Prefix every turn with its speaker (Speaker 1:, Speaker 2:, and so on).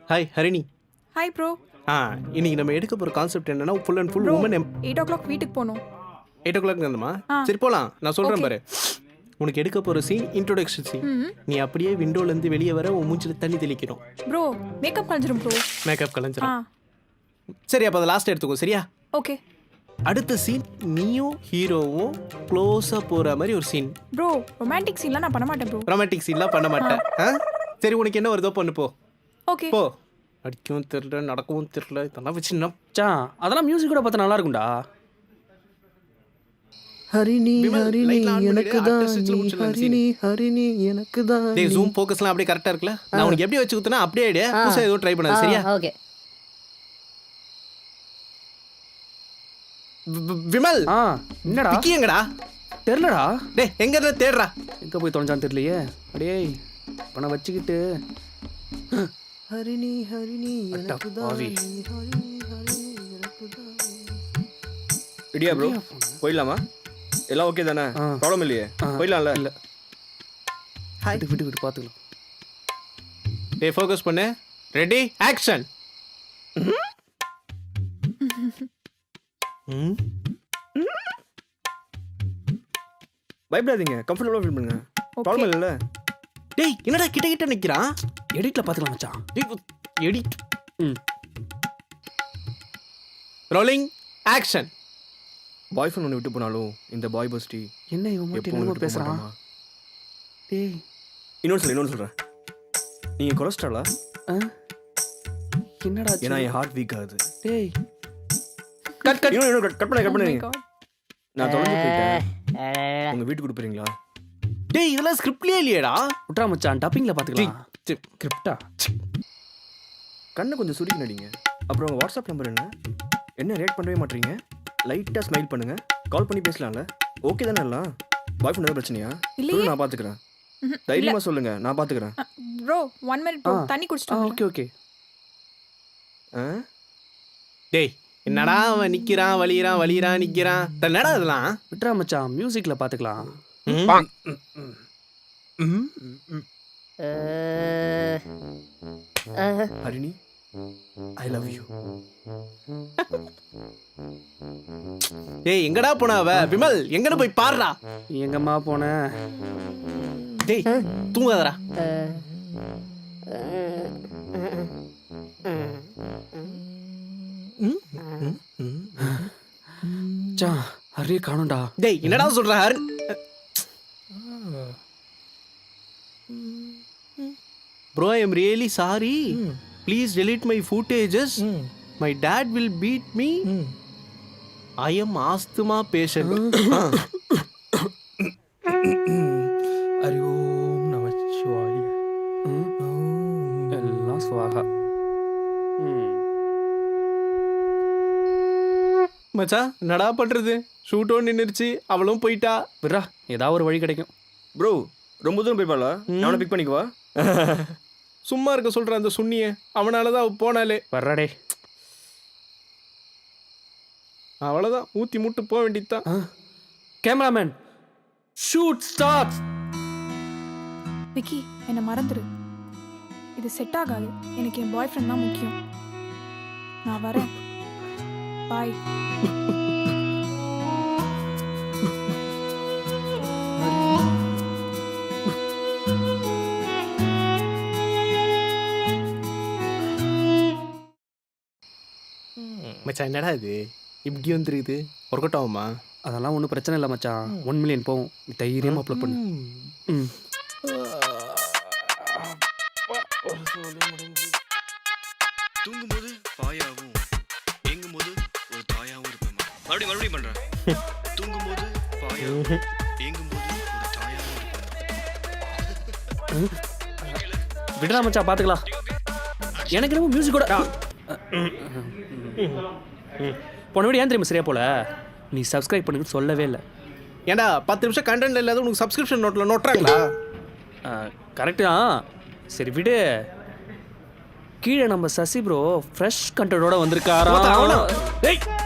Speaker 1: Hi Harini.
Speaker 2: Hi bro.
Speaker 1: இன்னைக்கு நம்ம எடுக்க போகிற கான்செப்ட் என்னன்னா full and full woman
Speaker 2: 8 o'clock வீட்டுக்கு போகணும்.
Speaker 1: 8 o'clock இருந்தமா சரி போகலாம். நான் சொல்கிறேன் பாரு. உனக்கு எடுக்க போகிற சீன் இன்ட்ரோடக்ஷன் சீன். நீ அப்படியே விண்டோலேருந்து வெளியே வர உன் மூஞ்சில் தண்ணி தெளிக்கிறோம்.
Speaker 2: ப்ரோ மேக்கப் கலைஞ்சிரும் ப்ரோ.
Speaker 1: மேக்கப் கலைஞ்சிரும். சரி அப்போ அதை லாஸ்ட் எடுத்துக்கோ சரியா?
Speaker 2: ஓகே.
Speaker 1: அடுத்த சீன் நீயும் ஹீரோவும் க்ளோஸாக போகிற மாதிரி ஒரு சீன்.
Speaker 2: ப்ரோ ரொமான்டிக் சீன்லாம் நான் பண்ண மாட்டேன் ப்ரோ.
Speaker 1: ரொமான்டிக் சீன்லாம் பண்ண மாட்டேன். சரி உனக்கு என்ன வருதோ பண்ணு போ.
Speaker 2: ஓகே.
Speaker 1: போ. அடிக்கவும் தெரியல நடக்கவும் தெரியல இதெல்லாம் வச்சு
Speaker 3: சா அதெல்லாம் மியூசிக் கூட பார்த்தா நல்லா இருக்கும்டா.
Speaker 4: ஹரிணி ஹரிணி எனக்கு தான் ஹரிணி ஹரிணி எனக்கு தான்.
Speaker 1: டேய் ஜூம் ஃபோக்கஸ்லாம் அப்படியே கரெக்ட்டா இருக்குல? நான் உனக்கு எப்படி வச்சு குத்துனா அப்படியே ஐடியா புதுசா ஏதோ ட்ரை பண்ணாத சரியா?
Speaker 4: ஓகே.
Speaker 1: விமல்
Speaker 3: என்னடா
Speaker 1: விக்கி எங்கடா?
Speaker 3: தெரியலடா.
Speaker 1: டேய் எங்க இருந்து தேடுறா?
Speaker 3: எங்க போய் தொலைஞ்சான்னு தெரியலையே. அடே பண வச்சுக்கிட்டு
Speaker 4: ஹரிணி ஹரிணி எனக்கு தான் ஹரிணி ஹரிணி எனக்கு தான்.
Speaker 5: ரெடியா ப்ரோ? போயிடலாமா? எல்லாம் ஓகே தானே? ப்ராப்ளம் இல்லையே? போயிடலாம்ல?
Speaker 3: இல்லை விட்டு பார்த்துக்கலாம்.
Speaker 1: டேய் ஃபோக்கஸ் பண்ணு. Ready action.
Speaker 5: பயப்படாதீங்க, கம்ஃபர்டபுளாக ஃபீல் பண்ணுங்க. ப்ராப்ளம் இல்லைல்ல?
Speaker 1: டேய் என்னடா கிட்ட கிட்ட நிக்கிறான்?
Speaker 3: எடிட்ல பார்த்துக்கலாம் மச்சான்.
Speaker 1: டேய் edit. Rolling action.
Speaker 5: Boyfriend ஒன்று விட்டு போனாலும் இந்த பாய் பஸ்டி
Speaker 3: என்ன இவன் மட்டும் என்னமோ பேசுறான். டேய்
Speaker 5: இன்னொன்று சொல்கிறேன். நீங்கள் கொலஸ்ட்ராலா?
Speaker 3: என்னடா
Speaker 5: ஏன்னா என் ஹார்ட் வீக் ஆகுது.
Speaker 3: டேய்
Speaker 1: கட் கட்.
Speaker 5: இன்னும் கட்
Speaker 2: Oh my
Speaker 5: பண்ணுங்க.
Speaker 2: God.
Speaker 5: நான் தொலைஞ்சு போயிட்டேன். உங்கள் வீட்டுக்கு கொடுப்பீங்களா?
Speaker 1: டேய் இதெல்லாம் ஸ்கிரிப்ட்லயே இல்லையேடா.
Speaker 3: விட்றா மச்சான், டப்பிங்ல பார்த்துக்கலாம்.
Speaker 1: ஸ்கிரிப்டா?
Speaker 5: கண்ணை கொஞ்சம் சுருக்கி நடிங்க. அப்புறம் உங்கள் வாட்ஸ்அப் நம்பர் என்ன ரியாக்ட் பண்ணவே மாட்டீங்க? லைட்டாக ஸ்மைல் பண்ணுங்க. கால் பண்ணி பேசலாம்ல? ஓகே தானே எல்லாம்? பாய் ஃப்ரெண்ட் ஏதாவது பிரச்சனையா?
Speaker 2: இல்லையே.
Speaker 5: நான் பார்த்துக்கிறேன். தைரியமாக சொல்லுங்க, நான் பார்த்துக்கிறேன்.
Speaker 2: Bro 1 minute bro. தண்ணி குடிச்சிட்டு
Speaker 3: ஓகே ஓகே.
Speaker 1: டேய் என்னடா அவன் நிக்கிறான் வலிறான் நிக்கிறான். என்னடா இதெல்லாம்?
Speaker 3: விட்றா மச்சான், மியூசிக்ல பார்த்துக்கலாம்.
Speaker 5: Harini I love you.
Speaker 1: டேய் எங்கடா போன அவ? விமல் எங்கட போய் பாருடா.
Speaker 3: எங்கம்மா போன?
Speaker 1: டேய் தூங்காதடா.
Speaker 3: மச்சான் ஹரியே காணோம்டா.
Speaker 1: டேய் என்னடா சொல்ற Hari? Bro, I am really sorry. Please delete my footages. My dad will beat me. I am asthma patient.
Speaker 3: Hari ஓம் நமச்சிவாய. எல்லாம் சுவாகா.
Speaker 1: மச்சான் என்னடா பண்றது? ஷூட்டும் நின்னுருச்சு, அவளும் போயிட்டா.
Speaker 3: விட்றா, ஏதாவது ஒரு வழி கிடைக்கும்.
Speaker 5: ப்ரோ ரொம்ப தூரம் போய்ப்பாளா? நான் பிக் பண்ணிக்குவா?
Speaker 1: சும்மா இருக்க சொல்ற அந்த சுண்ணிய. அவனாலதான் அவ போனாலே.
Speaker 3: வர்றாடே.
Speaker 1: அவ்வளவுதான் ஊத்தி முட்டு போக வேண்டியதுதான்.
Speaker 3: Cameraman shoot start.
Speaker 2: விக்கி என்னை மறந்துரு. இது செட் ஆகாது. எனக்கு என் பாய் ஃப்ரெண்ட் தான் முக்கியம். நான் வரேன். பாய்.
Speaker 1: மச்சான் என்னடா இது இப்படி வந்துருக்குது? ஒர்க் அவுட் ஆகுமா?
Speaker 3: அதெல்லாம் ஒன்றும் பிரச்சனை இல்லை மச்சான். 1 million போகும். நீ தைரியமாக அப்லோட் பண்ணு.
Speaker 5: தூங்கும்போது பாயாவும் ஏங்கும்போது ஒரு தாயாவும் இருப்பேன். மறுபடியும் பண்றேன். தூங்கும்போது பாயாவும் ஏங்கும்போது ஒரு தாயாவும் இருப்பேன்.
Speaker 3: விட்றா மச்சான், பார்த்துக்கலாம். எனக்கு என்னமோ மியூசிக்கோட போன வீடு ஏன் தெரியுமா சரியா போல? நீ சப்ஸ்கிரைப் பண்ணுன்னு சொல்லவே இல்லை.
Speaker 1: ஏன்டா 10 நிமிஷம் கண்டென்ட் இல்லாத உனக்கு சப்ஸ்கிரிப்ஷன் நோட்ல நோட்டுறாங்களா?
Speaker 3: கரெக்டு தான். சரி விடு. கீழே நம்ம சசி ப்ரோ ஃப்ரெஷ் கண்டென்ட்டோட வந்திருக்காரா?